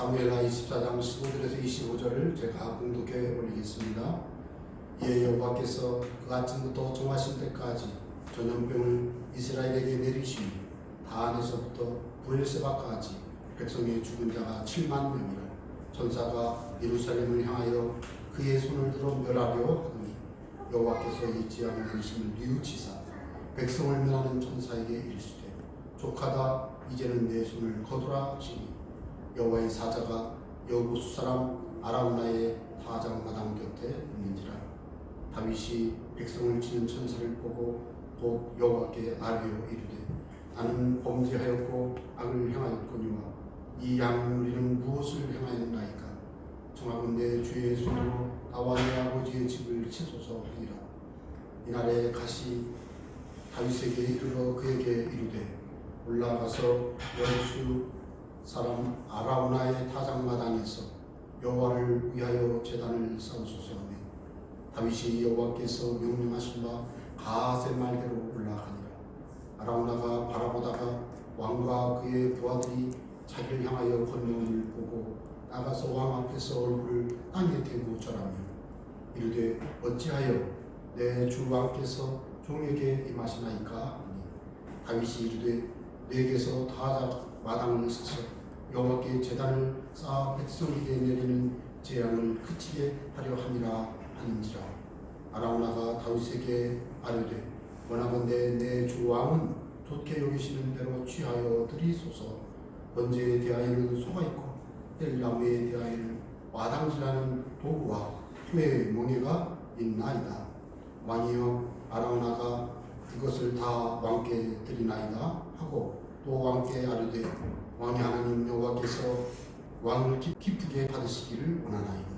사무엘하 24장 15절에서 25절을 제가 공독해 올리겠습니다. 이에 여호와께서 그 아침부터 정하신 때까지 전염병을 이스라엘에게 내리시니 다안에서부터 브엘세바까지 백성의 죽은 자가 7만 명이라. 천사가 예루살렘을 향하여 그의 손을 들어 멸하려 하더니 여호와께서 잊지 않으심을 뉘우치사 백성을 멸하는 천사에게 이르시되 족하다, 이제는 내 손을 거두라 하시니 여호와의 사자가 여부수 사람 아라우나의 타작마당 곁에 있는지라. 다윗이 백성을 치는 천사를 보고 곧 여호와께 아뢰어 이르되 나는 범죄하였고 악을 행하였거니와 이 양무리는 무엇을 행하였나이까. 청하건대 주의 손으로 나와 내 아버지의 집을 치소서 하니라. 이날에 가시 다윗에게 이르러 그에게 이르되 올라가서 여부수 사람 아라우나의 타작마당에서 여호와를 위하여 제단을 쌓으소서 하며 다윗이 여호와께서 명령하신 바 가세 말대로 올라가니라. 아라우나가 바라보다가 왕과 그의 부하들이 자기를 향하여 건너옴을 보고 나가서 왕 앞에서 얼굴을 땅에 대고 절하며 이르되 어찌하여 내 주 왕께서 종에게 임하시나이까 하니 다윗이 이르되 내게서 타작마당을 사서 여호와께 제단을 쌓아 백성에게 내리는 재앙을 그치게 하려 함이라 하는지라. 아라우나가 다윗에게 아뢰되 원하건대 내 주 왕은 좋게 여기시는 대로 취하여 드리소서. 번제에 대하여는 소가 있고 뗄나무에 대하여는 와당질하는 도구와 소의 멍에가 있나이다. 왕이여, 아라우나가 이것을 다 왕께 드리나이다 하고 또 왕께 아뢰되 왕의 하나님 여호와께서 왕을 기쁘게 받으시기를 원하나이다.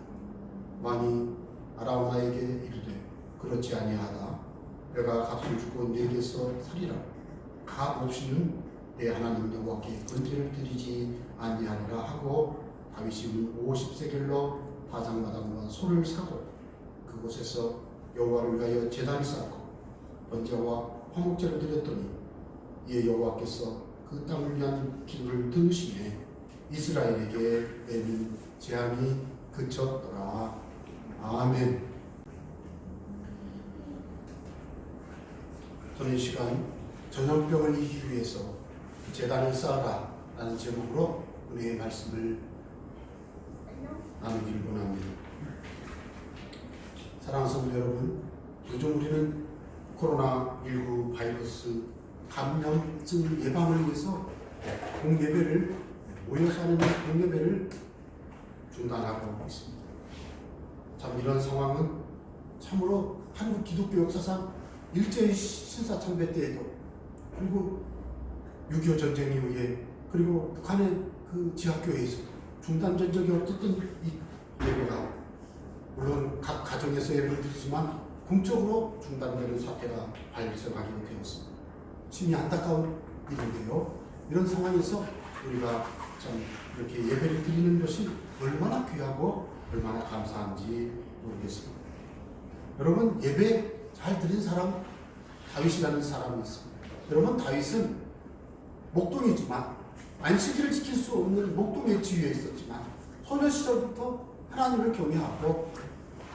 왕이 아라우나에게 이르되 그렇지 아니하다. 내가 값을 주고 내게서 살이라. 값 없이는 내 하나님 여호와께 번제를 드리지 아니하리라 하고 다윗이 50세겔로 타작마당과 소를 사고 그곳에서 여호와를 위하여 제단을 쌓고 번제와 화목제를 드렸더니 이에 여호와께서 그 땅을 위한 기도를 들으시매 이스라엘에게 내린 재앙이 그쳤더라. 아멘. 저는 이 시간 전염병을 이기기 위해서 제단을 쌓아라 라는 제목으로 은혜의 말씀을 나누기를 원합니다. 사랑하는 성도 여러분, 요즘 우리는 코로나19 바이러스 감염증 예방을 위해서 공예배를 모여서 하는 공예배를 중단하고 있습니다. 참 이런 상황은 참으로 한국 기독교 역사상 일제의 신사참배 때에도 그리고 6.25 전쟁 이후에 그리고 북한의 그 지하교회에서 중단된 적이 없었던 이 예배가 물론 각 가정에서 예배를 드리지만 공적으로 중단되는 사태가 발생하게 되었습니다. 심히 안타까운 일인데요. 이런 상황에서 우리가 참 이렇게 예배를 드리는 것이 얼마나 귀하고 얼마나 감사한지 모르겠습니다. 여러분, 예배 잘 드린 사람 다윗이라는 사람이 있습니다. 여러분, 다윗은 목동이지만 안식일을 지킬 수 없는 목동의 지위에 있었지만 소녀 시절부터 하나님을 경외하고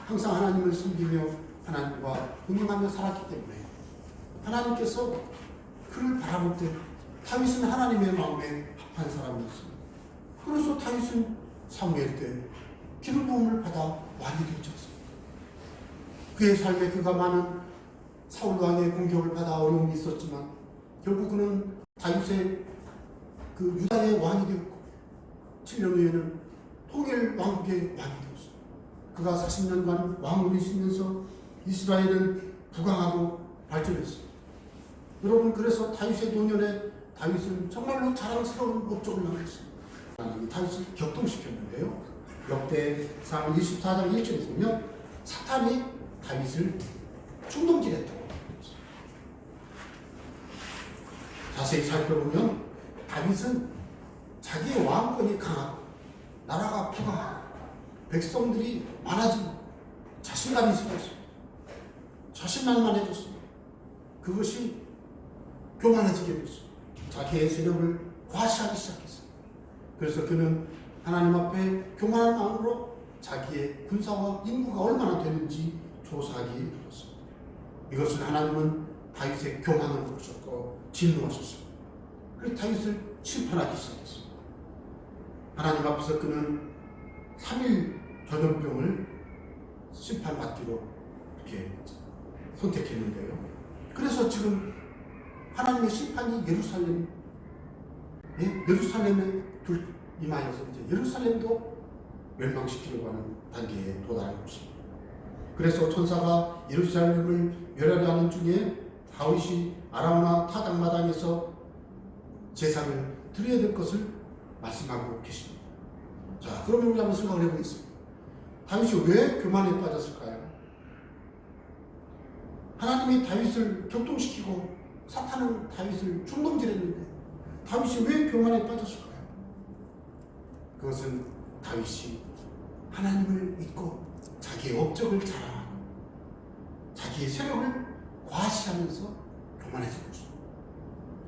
항상 하나님을 섬기며 하나님과 동행하며 살았기 때문에 하나님께서 그를 바라볼 때 다윗은 하나님의 마음에 합한 사람이었습니다. 그래서 다윗은 사무엘 때 기름 부음을 받아 왕이 되었습니다. 그의 삶에 그가 많은 사울 왕의 공격을 받아 어려움이 있었지만 결국 그는 다윗의 그 유다의 왕이 되었고 7년 후에는 통일 왕국의 왕이 되었습니다. 그가 40년간 왕을 이루면서 이스라엘은 부강하고 발전했습니다. 여러분, 그래서 다윗의 노년에 다윗은 정말로 자랑스러운 목적을 남겼습니다. 다윗을 격동시켰는데요. 역대상 24장 1절에 보면 사탄이 다윗을 충동질했다고 합니다. 자세히 살펴보면 다윗은 자기의 왕권이 강하고 나라가 부강하고 백성들이 많아지고 자신감이 생겼습니다. 자신만만해졌습니다. 그것이 교만해지게 됐습니다. 자기의 세력을 과시하기 시작했습니다. 그래서 그는 하나님 앞에 교만한 마음으로 자기의 군사와 인구가 얼마나 되는지 조사하기 이르렀습니다. 이것을 하나님은 다윗의 교만을 보셨고 진노하셨습니다. 그래서 다윗을 심판하기 시작했습니다. 하나님 앞에서 그는 3일 전염병을 심판받기로 이렇게 선택했는데요. 그래서 지금 하나님의 심판이 예루살렘에 임하여서 이제 예루살렘도 멸망시키려고 하는 단계에 도달한 것입니다. 그래서 천사가 예루살렘을 멸하려 하는 중에 다윗이 아라우나 타작마당에서 제사를 드려야 될 것을 말씀하고 계십니다. 자, 그러면 우리 한번 생각을 해보겠습니다. 다윗이 왜 교만에 빠졌을까요? 하나님이 다윗을 격동시키고 사탄은 다윗을 충동질했는데 다윗이 왜 교만에 빠졌을까요? 그것은 다윗이 하나님을 믿고 자기의 업적을 자랑하고 자기의 세력을 과시하면서 교만해진 것입니다.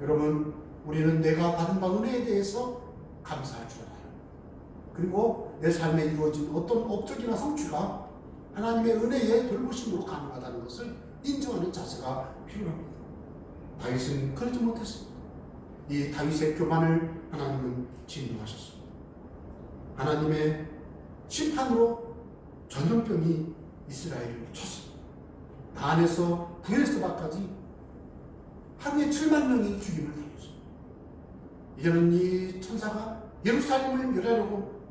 여러분, 우리는 내가 받은 바 은혜에 대해서 감사할 줄 알아요. 그리고 내 삶에 이루어진 어떤 업적이나 성취가 하나님의 은혜의 돌보심으로 가능하다는 것을 인정하는 자세가 필요합니다. 다윗은 그러지 못했습니다. 이 다윗의 교만을 하나님은 진노하셨습니다. 하나님의 심판으로 전염병이 이스라엘을 쳤습니다. 단에서 브엘세바까지 하루에 7만 명이 죽임을 당했습니다. 이제는 이 천사가 예루살렘을 멸하려고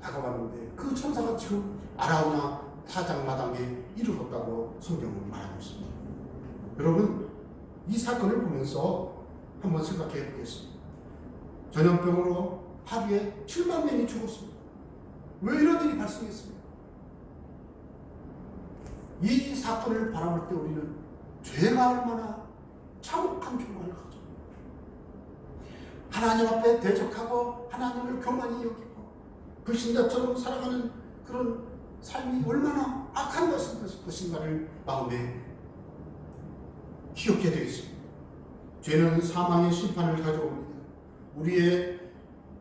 다가왔는데 그 천사가 지금 아라우나 타작마당에 이르렀다고 성경은 말하고 있습니다. 여러분, 이 사건을 보면서 한번 생각해 보겠습니다. 전염병으로 하루에 7만 명이 죽었습니다. 왜 이런 일이 발생했습니까? 이 사건을 바라볼 때 우리는 죄가 얼마나 참혹한 결과를 가져 하나님 앞에 대적하고 하나님을 교만히 여기고 불신자처럼 살아가는 그런 삶이 얼마나 악한 것인가를 마음에 기억해 되겠습니다. 죄는 사망의 심판을 가져옵니다. 우리의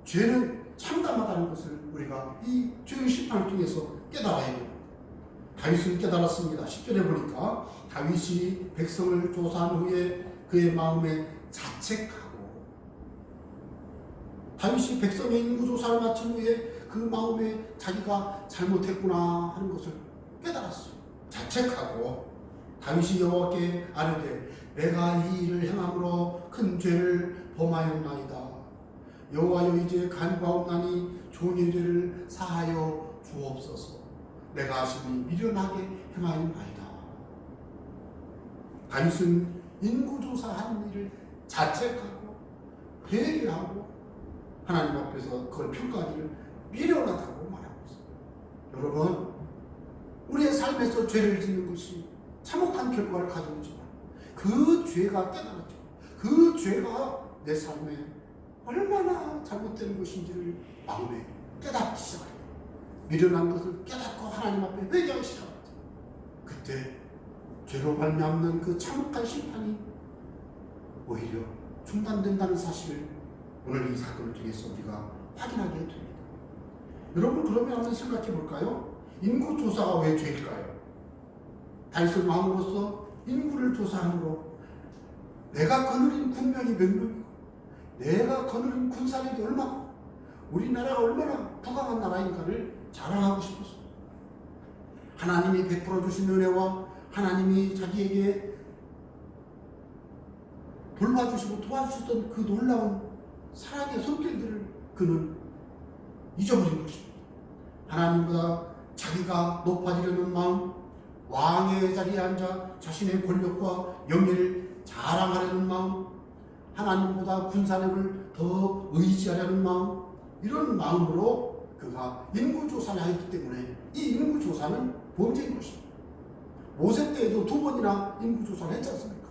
죄는 참담하다는 것을 우리가 이 죄의 심판을 통해서 깨달아야 됩니다. 다윗은 깨달았습니다. 10절에 보니까 다윗이 백성을 조사한 후에 그의 마음에 자책하고 다윗이 백성의 인구조사를 마친 후에 그 마음에 자기가 잘못했구나 하는 것을 깨달았어요. 자책하고 다윗이 여호와께 아뢰되 내가 이 일을 행함으로 큰 죄를 범하였나이다. 여호와여 이제 간과하옵나니 종의 죄를 사하여 주옵소서. 내가 심히 미련하게 행하였나이다. 다윗은 인구조사한 일을 자책하고 회개하고 하나님 앞에서 그걸 평가하기를 미련하다고 말하고 있습니다. 여러분, 우리의 삶에서 죄를 짓는 것이 참혹한 결과를 가져오지만 그 죄가 깨달았죠. 그 죄가 내 삶에 얼마나 잘못된 것인지를 마음에 깨닫기 시작합니다. 미련한 것을 깨닫고 하나님 앞에 회개하기 시작합니다. 그때 죄로 말미암는 그 참혹한 심판이 오히려 중단된다는 사실을 오늘 이 사건을 통해서 우리가 확인하게 됩니다. 여러분, 그러면 한번 생각해 볼까요? 인구조사가 왜 죄일까요? 다윗을 왕으로서 인구를 조사함으로 내가 거느린 군명이 몇 명이고 내가 거느린 군사력이 얼마나 우리나라가 얼마나 부강한 나라인가를 자랑하고 싶었습니다. 하나님이 베풀어 주신 은혜와 하나님이 자기에게 돌봐주시고 도와주셨던 그 놀라운 사랑의 손길들을 그는 잊어버린 것입니다. 하나님보다 자기가 높아지려는 마음, 왕의 자리에 앉아 자신의 권력과 영예를 자랑하려는 마음, 하나님보다 군사력을 더 의지하려는 마음, 이런 마음으로 그가 인구조사를 하였기 때문에 이 인구조사는 범죄인 것입니다. 모세 때에도 2번이나 인구조사를 했지 않습니까?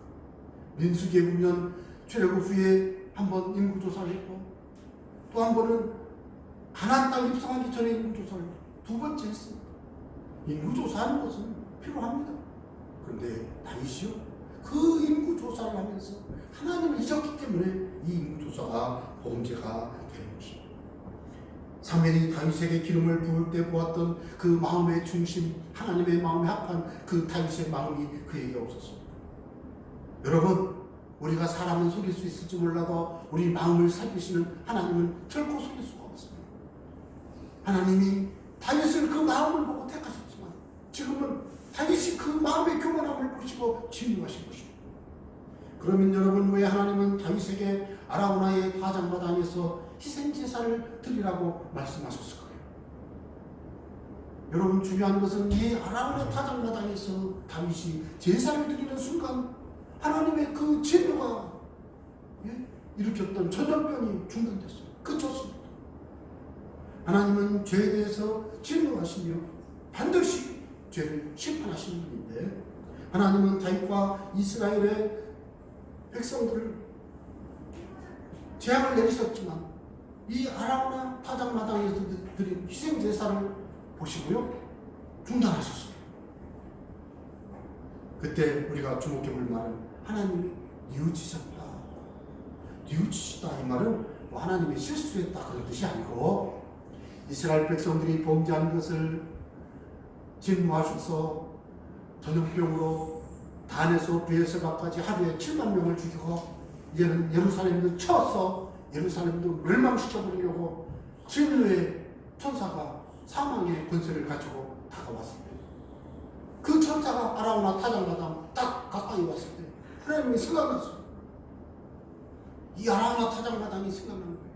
민수기에 보면 출애굽 후에 한 번 인구조사를 했고 또 한 번은 가나안 땅 입성하기 전에 인구조사를 2번째 했습니다. 인구조사하는 것은 필요합니다. 그런데 다윗이요, 그 인구조사를 하면서 하나님을 잊었기 때문에 이 인구조사가 범죄가 되는 것입니다. 사무엘이 다윗에게 기름을 부을 때 보았던 그 마음의 중심, 하나님의 마음에 합한 그 다윗의 마음이 그에게 없었습니다. 여러분, 우리가 사람은 속일 수 있을지 몰라도 우리 마음을 살피시는 하나님은 결코 속일 수가 없습니다. 하나님이 다윗을 그 마음을 보고 택하셨지만 지금은 다윗이 그 마음의 교만함을 보시고 진노하신 것입니다. 그러면 여러분, 왜 하나님은 다윗에게 아라우나의 타작마당에서 희생제사를 드리라고 말씀하셨을까요? 여러분, 중요한 것은 이 아라우나 타작마당에서 다윗이 제사를 드리는 순간 하나님의 그 진노가 일으켰던 전염병이 중단됐어요. 그쳤습니다. 하나님은 죄에 대해서 진노하시며 반드시 죄를 심판하시는 분인데, 하나님은 다윗과 이스라엘의 백성들을 재앙을 내리셨지만 이 아라우나 타작마당에서 드린 희생제사를 보시고요, 중단하셨어요. 그때 우리가 주목해 볼 말은 하나님이 뉘우치셨다. 뉘우치시다, 이 말은 뭐 하나님이 실수했다 그런 뜻이 아니고, 이스라엘 백성들이 범죄한 것을 진노하셔서 전염병으로 단에서 베에세바까지 하루에 7만 명을 죽이고 이제는 예루살렘도 쳐서 예루살렘도 멸망시켜버리려고 진노의 천사가 사망의 권세를 가지고 다가왔습니다. 그 천사가 아라우나 타작마당 딱 가까이 왔을 때 하나님이 생각났어요. 이 아라우나 타작마당이 생각난 거예요.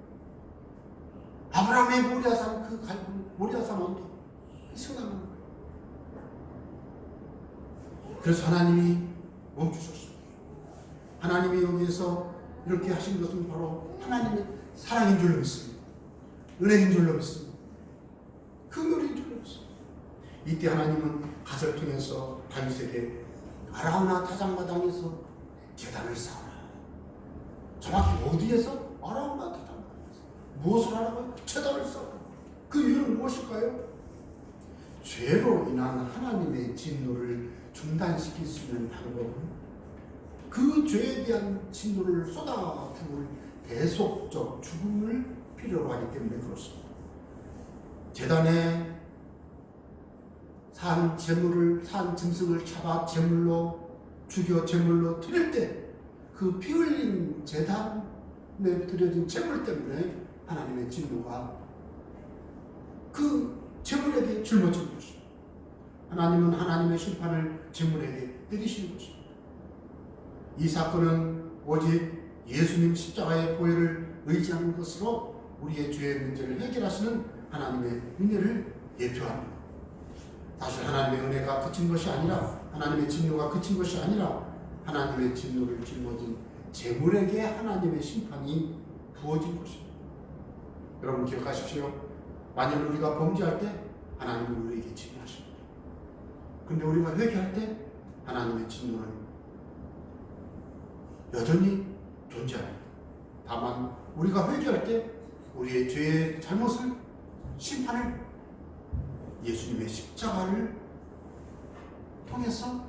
아브라함의 모리아산 그 갈고 모리아산 언덕 생각난 거예요. 그래서 하나님이 멈추셨어요. 하나님이 여기에서 이렇게 하신 것은 바로 하나님의 사랑인 줄로 믿습니다. 은혜인 줄로 믿습니다. 그 은혜인 줄로 믿습니다. 이때 하나님은 갓을 통해서 다윗에게 아라우나 타작마당에서 제단을 쌓아라. 정확히 어디에서? 아라우나 타작마당에서. 무엇을 하라고요? 제단을 쌓아라. 그 이유는 무엇일까요? 죄로 인한 하나님의 진노를 중단시킬 수 있는 방법은 그 죄에 대한 진노를 쏟아부을 대속적 죽음을 필요로 하기 때문에 그렇습니다. 제단에 산 짐승을 잡아 제물로 죽여 제물로 드릴 때 그 피 흘린 제단에 드려진 제물 때문에 하나님의 진노가 그 제물에게 짊어진 것입니다. 하나님은 하나님의 심판을 제물에게 내리시는 것입니다. 이 사건은 오직 예수님 십자가의 보혈을 의지하는 것으로 우리의 죄의 문제를 해결하시는 하나님의 은혜를 예표합니다. 사실 하나님의 은혜가 그친 것이 아니라, 하나님의 진노가 그친 것이 아니라 하나님의 진노를 짊어진 제물에게 하나님의 심판이 부어진 것입니다. 여러분 기억하십시오. 만일 우리가 범죄할 때 하나님은 우리에게 진노하십니다. 그런데 우리가 회개할 때 하나님의 진노는 여전히 존재합니다. 다만 우리가 회개할 때 우리의 죄의 잘못을, 심판을 예수님의 십자가를 통해서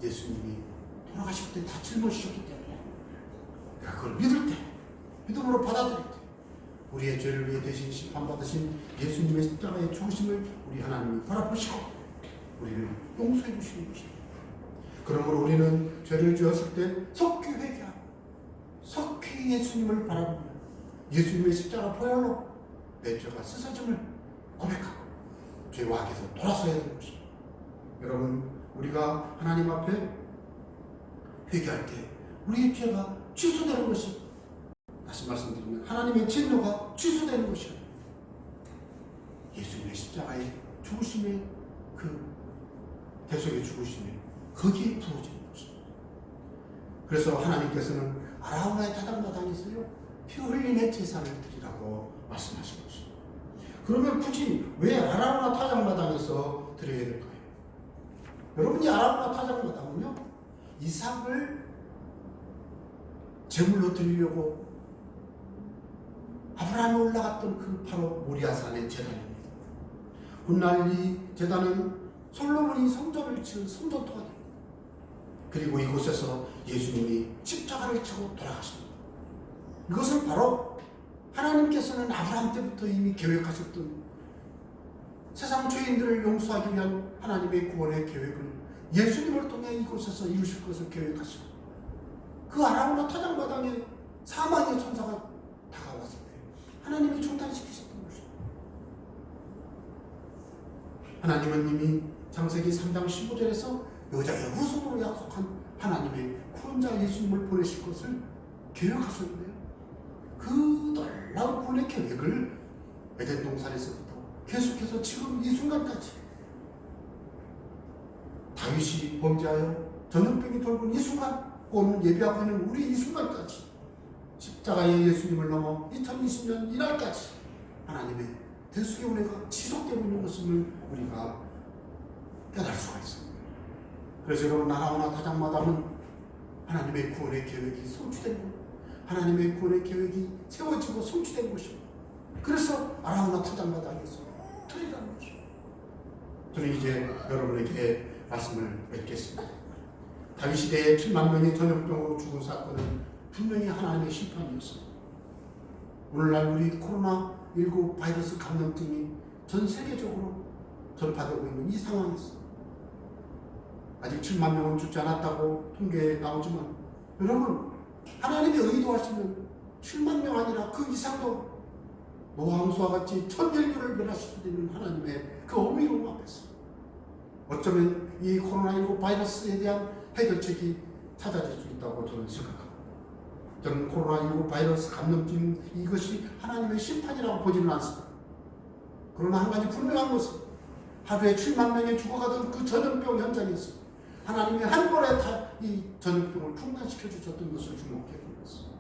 예수님이 돌아가실 때 다 짊어지셨기 때문에 그걸 믿을 때, 믿음으로 받아들일 때 우리의 죄를 위해 대신 심판받으신 예수님의 십자가의 죽으심을 우리 하나님이 바라보시고 우리를 용서해 주시는 것입니다. 그러므로 우리는 죄를 지었을 때 속히 회개하고 속히 예수님을 바라보며 예수님의 십자가 보혈로 내 죄가 씻어짐을 고백하고 죄와 악에서 돌아서야 되는 것입니다. 여러분, 우리가 하나님 앞에 회개할 때 우리의 죄가 취소되는 것이, 다시 말씀드리면 하나님의 진노가 취소되는 것이요, 예수님의 십자가의 죽으심의 그 대속의 죽으심에 거기에 부어지는 것입니다. 그래서 하나님께서는 아라우나의 타작마당에서요 피 흘림의 제사를 드리라고 말씀하신 것입니다. 그러면 굳이 왜 아라우나 타작마당에서 드려야 될까요? 여러분, 이 아라우나 타작마당은요 이삭을 제물로 드리려고 아브라함이 올라갔던 그 바로 모리아산의 제단입니다. 훗날 이 제단은 솔로몬이 성전을 지은 성전토가 됩니다. 그리고 이곳에서 예수님이 십자가를 지고 돌아가십니다. 이것은 바로 하나님께서는 아브라함 때부터 이미 계획하셨던 세상 죄인들을 용서하기 위한 하나님의 구원의 계획을 예수님을 통해 이곳에서 이루실 것을 계획하시고, 그 아라우나 타작마당에 사망의 천사가 다가왔을 때 하나님이 중단시키셨던 것입니다. 하나님은 이미 창세기 3장 15절에서 여자의 후손으로 약속한 하나님의 구원자 예수님을 보내실 것을 계획하셨는데요, 그 놀라운 구원의 계획을 에덴 동산에서부터 계속해서 지금 이 순간까지, 다윗이 범죄하여 전염병이 돌고 이 순간, 오늘 예배하고 있는 우리 이 순간까지, 십자가의 예수님을 넘어 2020년 이날까지 하나님의 대속의 은혜가 지속되고 있는 것을 우리가 깨달을 수가 있습니다. 그래서 여러분, 아라우나 타작마당은 하나님의 구원의 계획이 성취된 것, 하나님의 구원의 계획이 세워지고 성취된 것입니다. 그래서 아라우나 타작마당에서 틀리다는 것이죠. 저는 이제 여러분에게 말씀을 맺겠습니다. 다윗 시대에 7만 명이 전염병으로 죽은 사건은 분명히 하나님의 심판이었습니다. 오늘날 우리 코로나19 바이러스 감염증이 전 세계적으로 전파되고 있는 이 상황에서 아직 7만 명은 죽지 않았다고 통계에 나오지만, 여러분, 하나님이 의도하시면 7만 명 아니라 그 이상도 노아함수와 같이 전 인류를 멸하실 수 있는 하나님의 그 어미로움 앞에서 어쩌면 이 코로나19 바이러스에 대한 해결책이 찾아질 수 있다고 저는 생각합니다. 저는 코로나19 바이러스 감염증 이것이 하나님의 심판이라고 보지는 않습니다. 그러나 한 가지 분명한 것은 하루에 7만 명이 죽어가던 그 전염병 현장에서 하나님이 한 번에 다 이 전염병을 중단시켜 주셨던 것을 주목해 보겠습니다.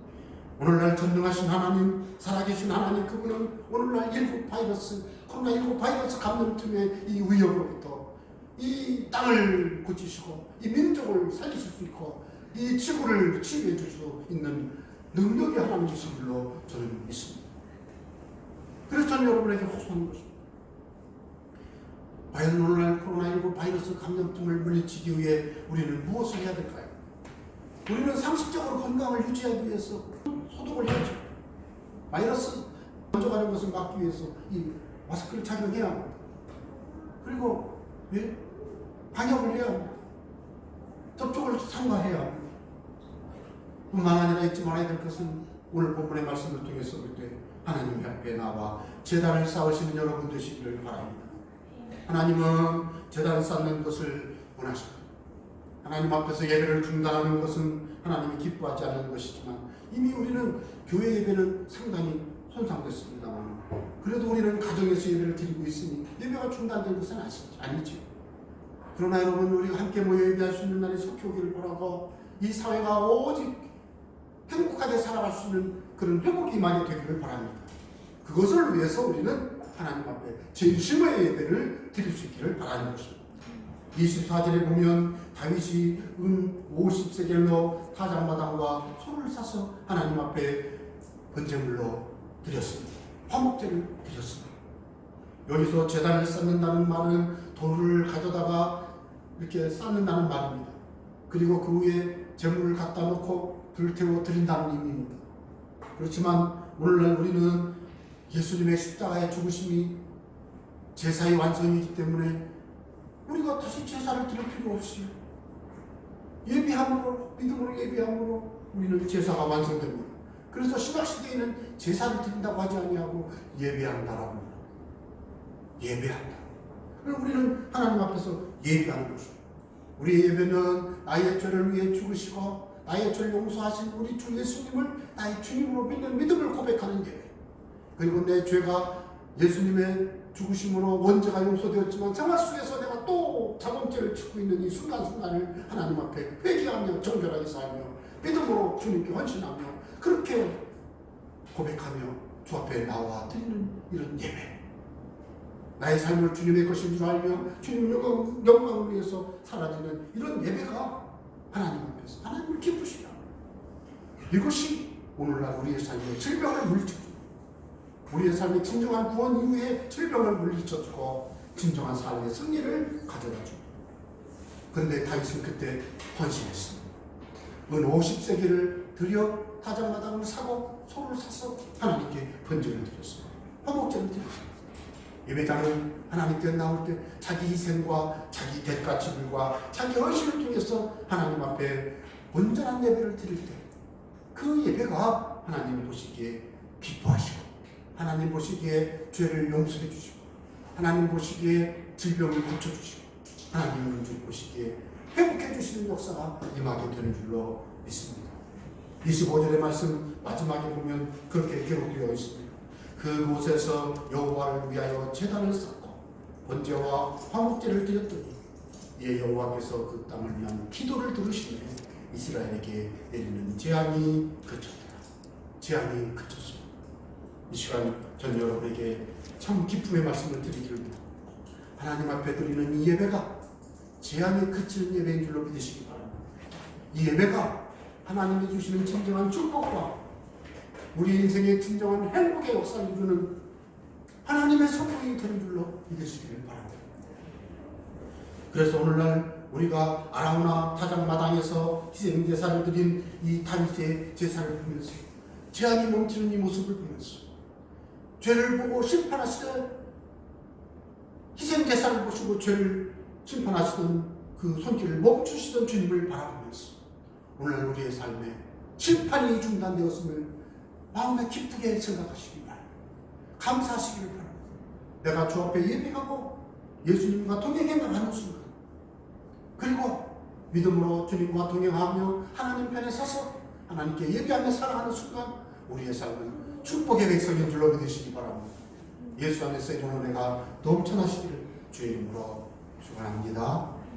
오늘날 전능하신 하나님, 살아계신 하나님, 그분은 오늘날 코로나19 바이러스 감염증의 이 위협으로부터 이 땅을 고치시고 이 민족을 살리실 수 있고 이 지구를 치유해 줄 수 있는 능력이 하나님이신 줄로 저는 믿습니다. 그래서 저는 여러분에게 호소하는 것입니다. 과연 오늘날 코로나19 바이러스 감염증을 물리치기 위해 우리는 무엇을 해야 될까요? 우리는 상식적으로 건강을 유지하기 위해서 소독을 해야죠. 바이러스 번져가는 것을 막기 위해서 이 마스크를 착용해야 합니다. 그리고 방역을 해야 합니다. 접촉을 삼가해야 합니다. 뿐만 아니라 잊지 말아야 될 것은 오늘 본문의 말씀을 통해서 볼 때 하나님 앞에 나와 제단을 쌓으시는 여러분 되시기를 바랍니다. 하나님은 제단을 쌓는 것을 원하십니다. 하나님 앞에서 예배를 중단하는 것은 하나님이 기뻐하지 않는 것이지만, 이미 우리는 교회 예배는 상당히 손상됐습니다만, 그래도 우리는 가정에서 예배를 드리고 있으니 예배가 중단된 것은 아니죠. 그러나 여러분, 우리가 함께 모여 예배할 수 있는 날이 속히 오기를 바라고, 이 사회가 오직 행복하게 살아갈 수 있는 그런 회복이 많이 되기를 바랍니다. 그것을 위해서 우리는 하나님 앞에 진심의 예배를 드릴 수 있기를 바라는 것입니다. 24절에 보면 다윗이 은 50세겔로 타작마당과 소를 사서 하나님 앞에 번제물로 드렸습니다. 화목제를 드렸습니다. 여기서 제단을 쌓는다는 말은 돌을 가져다가 이렇게 쌓는다는 말입니다. 그리고 그 위에 제물을 갖다 놓고 불태워 드린다는 의미입니다. 그렇지만 오늘날 우리는 예수님의 십자가의 죽으심이 제사의 완성이기 때문에 우리가 다시 제사를 드릴 필요 없이 예비함으로, 믿음으로 예비함으로 우리는 제사가 완성됩니다. 그래서 신약시대에는 제사를 드린다고 하지 아니하고 예배한다라고 합니다. 예배한다. 그럼 우리는 하나님 앞에서 예배하는 것입니다. 우리의 예배는 나의 죄를 위해 죽으시고 나의 죄를 용서하신 우리 주 예수님을 나의 주님으로 믿는 믿음을 고백하는 예배, 그리고 내 죄가 예수님의 죽으심으로 원죄가 용서되었지만 생활 속에서 내가 또 자범죄를 짓고 있는 이 순간순간을 하나님 앞에 회개하며 정결하게 살며 믿음으로 주님께 헌신하며 그렇게 고백하며 주 앞에 나와 드리는 이런 예배, 나의 삶을 주님의 것인 줄 알며 주님 영광을 위해서 사라지는 이런 예배가 하나님 앞에서 하나님을 기쁘시게 합니다. 이것이 오늘날 우리의 삶의 질병을 물리쳐주고 우리의 삶의 진정한 구원 이후에 질병을 물리쳐주고 진정한 삶의 승리를 가져다줍니다. 그런데 다윗은 그때 헌신했습니다. 은 50세겔을 들여 타작마당을 사고 소를 사서 하나님께 번제를 드렸습니다. 화목제를 드렸습니다. 예배자는 하나님께 나올 때 자기 희생과 자기 대가치들과 자기 헌신을 통해서 하나님 앞에 온전한 예배를 드릴 때 그 예배가 하나님 보시기에 기뻐하시고 하나님 보시기에 죄를 용서해 주시고 하나님 보시기에 질병을 고쳐주시고 하나님을 보시기에 회복해 주시는 역사가 임하게 되는 줄로 믿습니다. 25절의 말씀 마지막에 보면 그렇게 기록되어 있습니다. 그곳에서 여호와를 위하여 제단을 쌓고 번제와 화목제를 드렸더니 이에 여호와께서 그 땅을 위한 기도를 들으시며 이스라엘에게 내리는 재앙이 그쳤더라. 재앙이 그쳤습니다. 이 시간 전 여러분에게 참 기쁨의 말씀을 드리기를 원합니다. 하나님 앞에 드리는 이 예배가 재앙이 그치는 예배인 줄로 믿으시기 바랍니다. 이 예배가 하나님이 주시는 진정한 축복과 우리 인생의 진정한 행복의 역사를 이루는 하나님의 선물이 되는 줄로 믿으시기를 바랍니다. 그래서 오늘날 우리가 아라우나 타작마당에서 희생제사를 드린 이 다윗의 제사를 보면서 재앙이 멈추는 이 모습을 보면서 죄를 보고 심판하시되 희생제사를 보시고 죄를 심판하시던 그 손길을 멈추시던 주님을 바라보면서 오늘 우리의 삶에 심판이 중단되었음을 마음에 기쁘게 생각하시기 바랍니다. 감사하시기를 바랍니다. 내가 주 앞에 예배하고 예수님과 동행해 나가는 순간 그리고 믿음으로 주님과 동행하며 하나님 편에 서서 하나님께 예배하며 살아가는 순간 우리의 삶은 축복의 백성인 줄로 믿으시기 바랍니다. 예수 안에서 이런 은혜가 넘쳐나시기를 주의 이름으로 축원합니다.